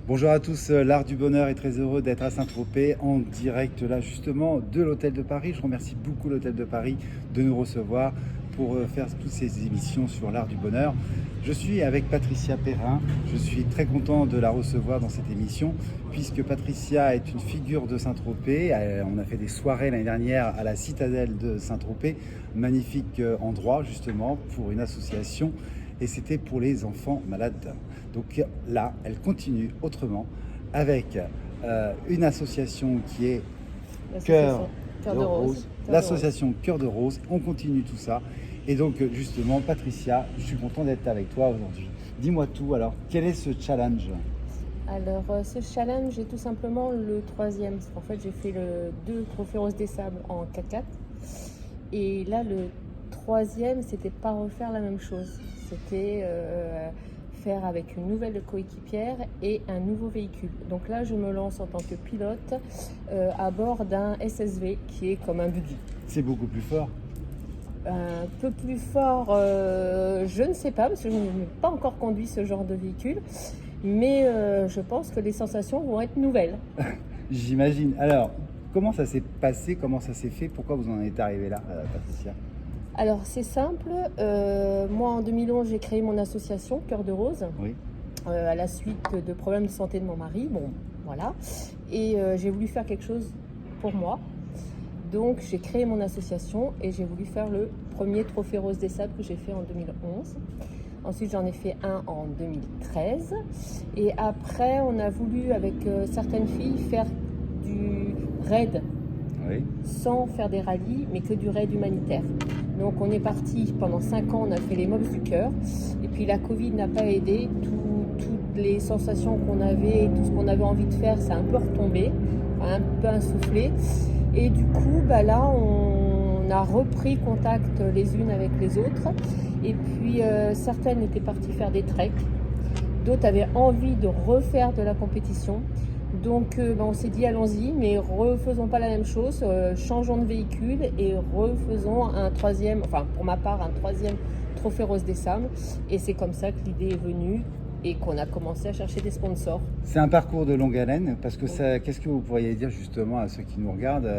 Bonjour à tous, l'Art du Bonheur est très heureux d'être à Saint-Tropez en direct là justement de l'Hôtel de Paris. Je remercie beaucoup l'Hôtel de Paris de nous recevoir pour faire toutes ces émissions sur l'Art du Bonheur. Je suis avec Patricia Perrin, je suis très content de la recevoir dans cette émission puisque Patricia est une figure de Saint-Tropez. On a fait des soirées l'année dernière à la Citadelle de Saint-Tropez, magnifique endroit justement pour une association et c'était pour les enfants malades. Donc là, elle continue autrement avec une association qui est Cœur de Rose, l'association Cœur de Rose. On continue tout ça. Et donc justement, Patricia, je suis content d'être avec toi aujourd'hui. Dis-moi tout, alors, quel est ce challenge? Alors, ce challenge est tout simplement le troisième. En fait, j'ai fait le 2 Trophées Rose des Sables en 4x4. Et là, le troisième, c'était pas refaire la même chose. C'était faire avec une nouvelle coéquipière et un nouveau véhicule. Donc là, je me lance en tant que pilote à bord d'un SSV qui est comme un buggy. C'est beaucoup plus fort. Un peu plus fort, je ne sais pas, parce que je n'ai pas encore conduit ce genre de véhicule. Mais je pense que les sensations vont être nouvelles. J'imagine. Alors, comment ça s'est passé? Comment ça s'est fait? Pourquoi vous en êtes arrivé là, Patricia? Alors, c'est simple. Moi, en 2011, j'ai créé mon association Cœur de Rose. Oui. À la suite de problèmes de santé de mon mari. Bon, voilà. Et j'ai voulu faire quelque chose pour moi. Donc, j'ai créé mon association et j'ai voulu faire le premier Trophée Rose des Sables que j'ai fait en 2011. Ensuite, j'en ai fait un en 2013. Et après, on a voulu, avec certaines filles, faire du raid. Oui. Sans faire des rallyes, mais que du raid humanitaire. Donc, on est parti pendant 5 ans, on a fait les Mobs du Cœur. Et puis, la Covid n'a pas aidé. Toutes les sensations qu'on avait, tout ce qu'on avait envie de faire, ça a un peu retombé, un peu insufflé. Et du coup, là, on a repris contact les unes avec les autres. Et puis, certaines étaient parties faire des treks. D'autres avaient envie de refaire de la compétition. Donc, on s'est dit, allons-y, mais refaisons pas la même chose. Changeons de véhicule et refaisons un troisième, enfin, pour ma part, un troisième Trophée Rose des Sables. Et c'est comme ça que l'idée est venue et qu'on a commencé à chercher des sponsors. C'est un parcours de longue haleine, parce que ça, qu'est-ce que vous pourriez dire justement à ceux qui nous regardent,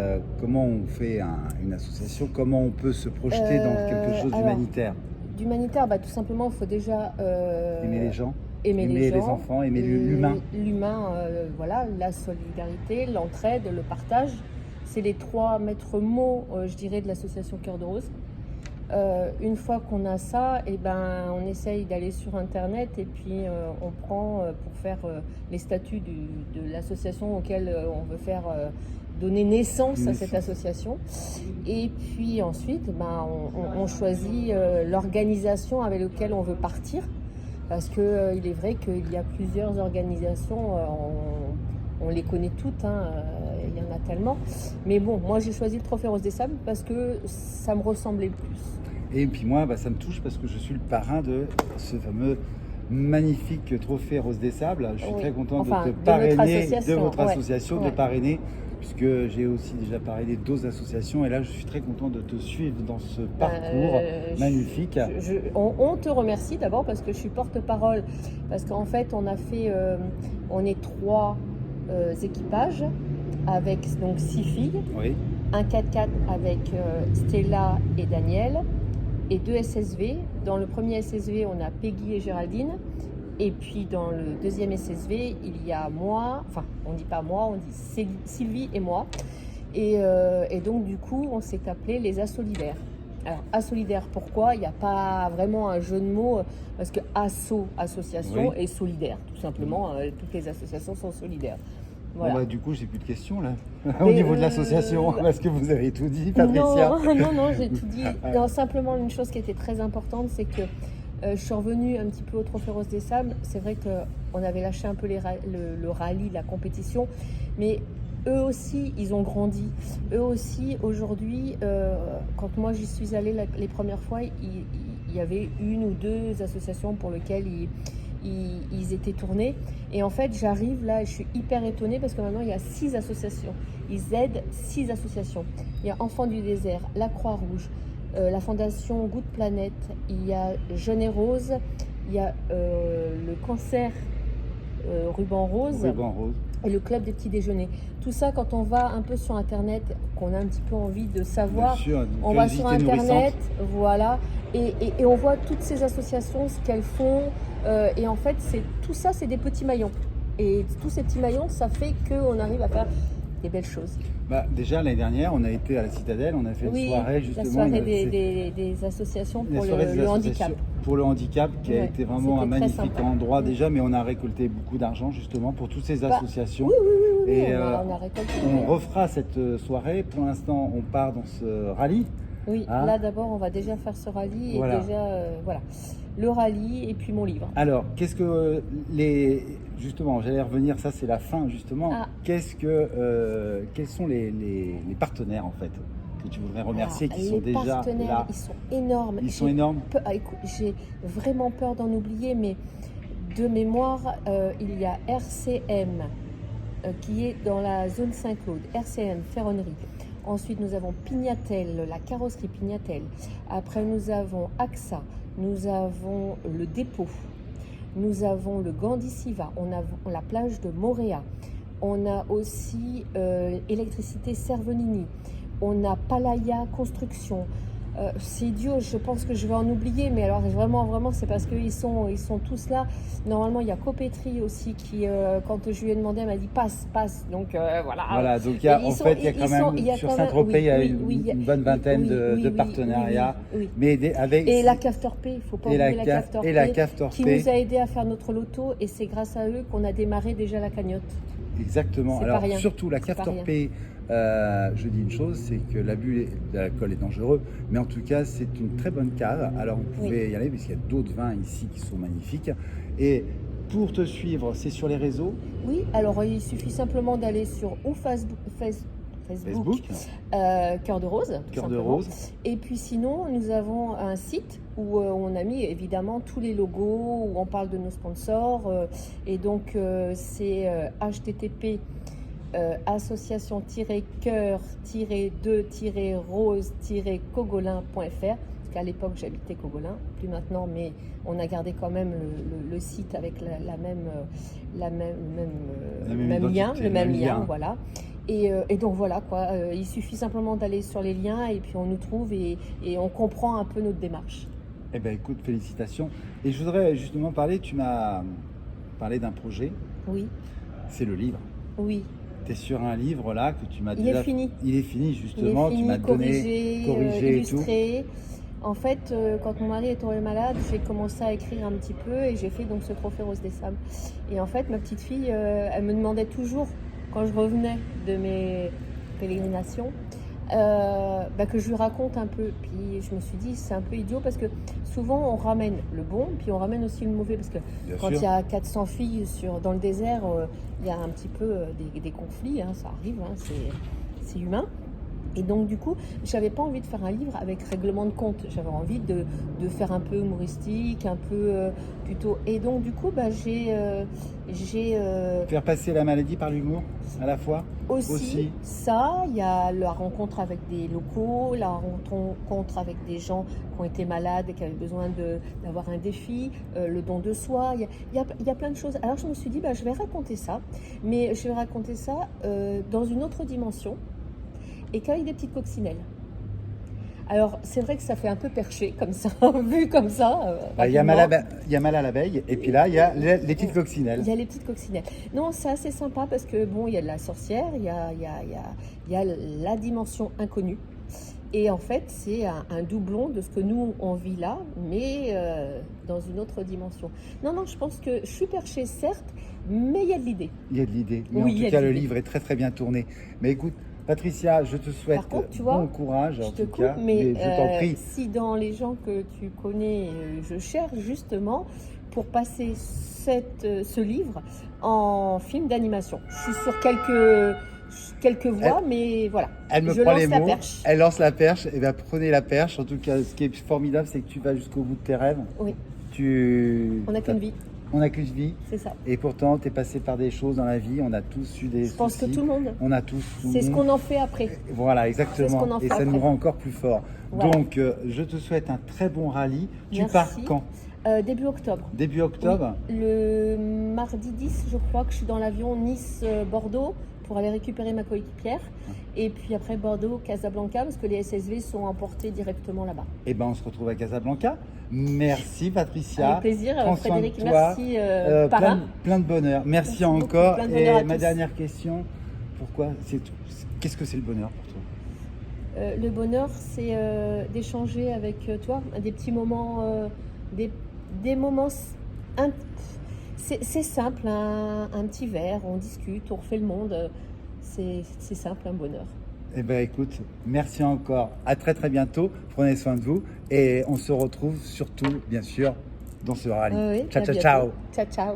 comment on fait une association, comment on peut se projeter dans quelque chose d'humanitaire? D'humanitaire, tout simplement, il faut déjà aimer les gens, aimer les gens, enfants, aimer l'humain. L'humain, voilà, la solidarité, l'entraide, le partage. C'est les 3 maîtres mots, je dirais, de l'association Cœur de Rose. Une fois qu'on a ça, on essaye d'aller sur Internet et puis on prend pour faire les statuts de l'association auquel on veut faire donner naissance à cette association. Et puis ensuite, on choisit l'organisation avec laquelle on veut partir. Parce qu'il est vrai qu'il y a plusieurs organisations, on les connaît toutes, il y en a tellement. Mais bon, moi j'ai choisi le Trophée Rose des Sables parce que ça me ressemblait le plus. Et puis moi, ça me touche parce que je suis le parrain de ce fameux magnifique Trophée Rose des Sables. Je suis très content de te parrainer, de votre association, de parrainer, puisque j'ai aussi déjà parrainé d'autres associations. Et là, je suis très content de te suivre dans ce parcours magnifique. On te remercie d'abord parce que je suis porte-parole. Parce qu'en fait, on est 3 équipages avec donc 6 filles. Oui. Un 4x4 avec Stella et Daniel. Et 2 SSV. Dans le premier SSV, on a Peggy et Géraldine. Et puis dans le deuxième SSV, il y a moi, enfin on dit pas moi, on dit Sylvie et moi. Et donc du coup, on s'est appelé les Assolidaires. Alors Assolidaires, pourquoi? Il n'y a pas vraiment un jeu de mots, parce que association, oui, et solidaire, tout simplement. Toutes les associations sont solidaires. Voilà. Bon du coup, j'ai plus de questions là, au niveau de l'association, parce que vous avez tout dit, Patricia. Non, j'ai tout dit. Non, simplement, une chose qui était très importante, c'est que je suis revenue un petit peu au Trophée Rose des Sables. C'est vrai qu'on avait lâché un peu le rallye, la compétition, mais eux aussi, ils ont grandi. Eux aussi, aujourd'hui, quand moi j'y suis allée les premières fois, il y avait 1 ou 2 associations pour lesquelles ils étaient tournés. Et en fait, j'arrive là et je suis hyper étonnée parce que maintenant, il y a 6 associations. Ils aident 6 associations. Il y a Enfants du désert, la Croix-Rouge, la Fondation Good Planet, il y a Jeune et Rose, il y a le cancer Ruban Rose. Ruban Rose. Et le club des petits déjeuners. Tout ça, quand on va un peu sur Internet, qu'on a un petit peu envie de savoir, Bien sûr, on va sur curiosité Internet, nourrissante. voilà, et on voit toutes ces associations, ce qu'elles font. Et en fait, tout ça, c'est des petits maillons. Et tous ces petits maillons, ça fait qu'on arrive à faire des belles choses. Bah, déjà, l'année dernière, on a été à la Citadelle, on a fait une soirée justement. La soirée des associations pour le handicap. Pour le handicap, qui a été vraiment un magnifique endroit déjà, mais on a récolté beaucoup d'argent justement pour toutes ces associations. Oui, et on a récolté. On refera cette soirée. Pour l'instant, on part dans ce rallye. Oui, là d'abord, on va déjà faire ce rallye et voilà, le rallye et puis mon livre. Alors, justement, j'allais revenir, ça c'est la fin justement. Quels sont les partenaires en fait que tu voudrais remercier qui sont déjà là? Les partenaires, ils sont énormes. Ils sont énormes. Écoute, j'ai vraiment peur d'en oublier, mais de mémoire, il y a RCM qui est dans la zone Saint-Claude, RCM Ferronnerie. Ensuite, nous avons Pignatel, la carrosserie Pignatel. Après, nous avons AXA, nous avons le dépôt, nous avons le Gandhi-Siva, on a la plage de Moréa, on a aussi Électricité Cervenini, on a Palaya Construction. C'est idiot, je pense que je vais en oublier, mais alors vraiment, c'est parce qu'ils sont tous là. Normalement, il y a Copétrie aussi qui, quand je lui ai demandé, elle m'a dit passe. Donc voilà. Voilà, donc il y a quand même sur Saint-Tropez, il y a une bonne vingtaine de partenariats. Mais et la cave Torpé, il ne faut pas oublier la cave Torpé, qui nous a aidé à faire notre loto, et c'est grâce à eux qu'on a démarré déjà la cagnotte. Exactement. Alors surtout la cave Torpé. Je dis une chose, c'est que l'abus d'alcool est dangereux, mais en tout cas c'est une très bonne cave. Alors vous pouvez y aller parce qu'il y a d'autres vins ici qui sont magnifiques. Et pour te suivre, c'est sur les réseaux? Oui, alors il suffit simplement d'aller sur Facebook. Cœur de Rose. Cœur de Rose. Et puis sinon, nous avons un site où on a mis évidemment tous les logos, où on parle de nos sponsors. Et donc c'est http association-cœur-de-rose-cogolin.fr, parce qu'à l'époque j'habitais Cogolin, plus maintenant, mais on a gardé quand même le site avec le même lien, voilà. Et donc voilà quoi, il suffit simplement d'aller sur les liens et puis on nous trouve et on comprend un peu notre démarche. Eh bien écoute, félicitations. Et je voudrais justement tu m'as parlé d'un projet. Oui. C'est le livre. Oui. Tu es sur un livre là que tu m'as dit. Il est fini. Il est fini justement, tu m'as donné corrigé illustré. Et tout. En fait, quand mon mari est tombé malade, j'ai commencé à écrire un petit peu et j'ai fait donc ce trophée Rose des Sables. Et en fait, ma petite fille, elle me demandait toujours, quand je revenais de mes pérégrinations, que je lui raconte un peu. Puis je me suis dit, c'est un peu idiot parce que souvent on ramène le bon, puis on ramène aussi le mauvais. Parce que quand il y a 400 filles dans le désert, il y a un petit peu des conflits, hein, ça arrive, hein, c'est humain. Et donc du coup, j'avais pas envie de faire un livre avec règlement de compte. J'avais envie de faire un peu humoristique, un peu plutôt. Et donc du coup, j'ai faire passer la maladie par l'humour à la fois. Aussi. Ça, il y a la rencontre avec des locaux, la rencontre avec des gens qui ont été malades et qui avaient besoin d'avoir un défi, le don de soi. Il y a plein de choses. Alors je me suis dit, je vais raconter ça, mais je vais raconter ça dans une autre dimension. Et qu'avec des petites coccinelles. Alors, c'est vrai que ça fait un peu perché, comme ça, vu comme ça. Il y a mal à l'abeille, et puis là, il y a les petites coccinelles. Il y a les petites coccinelles. Non, ça, c'est sympa, parce que, il y a de la sorcière, il y a la dimension inconnue. Et en fait, c'est un doublon de ce que nous, on vit là, mais dans une autre dimension. Non, je pense que je suis perchée, certes, mais il y a de l'idée. Il y a de l'idée. Mais en tout cas, le livre est très, très bien tourné. Mais écoute, Patricia, je te souhaite bon courage, en tout cas, mais je t'en prie. Si dans les gens que tu connais, je cherche justement pour passer ce livre en film d'animation. Je suis sur quelques voix, mais voilà. Elle me prend les mots, elle lance la perche, et bien prenez la perche. En tout cas, ce qui est formidable, c'est que tu vas jusqu'au bout de tes rêves. Oui. On n'a qu'une vie. On n'a qu'une vie. C'est ça. Et pourtant, tu es passé par des choses dans la vie. On a tous eu des soucis. Je pense que tout le monde. On a tous. C'est ce qu'on en fait après. Voilà, exactement. Et ça nous rend encore plus fort. Voilà. Donc, je te souhaite un très bon rallye. Merci. Tu pars quand? Début octobre. Début octobre? Le mardi 10, je crois que je suis dans l'avion Nice-Bordeaux pour aller récupérer ma coéquipière. Et puis après Bordeaux-Casablanca, parce que les SSV sont emportés directement là-bas. Eh ben, on se retrouve à Casablanca. Merci Patricia. Avec plaisir, Prends soin Frédéric. de toi. Merci, parrain. Plein de bonheur. Merci beaucoup, encore. plein de bonheur à Et ma tous. dernière question, qu'est-ce que c'est le bonheur pour toi? Le bonheur, c'est d'échanger avec toi, des petits moments, des moments. C'est simple, un petit verre, on discute, on refait le monde. C'est simple, un bonheur. Eh bien, écoute, merci encore. À très très bientôt. Prenez soin de vous. Et on se retrouve surtout, bien sûr, dans ce rallye. Oui, Ciao, à ciao, bientôt. ciao. Ciao, ciao.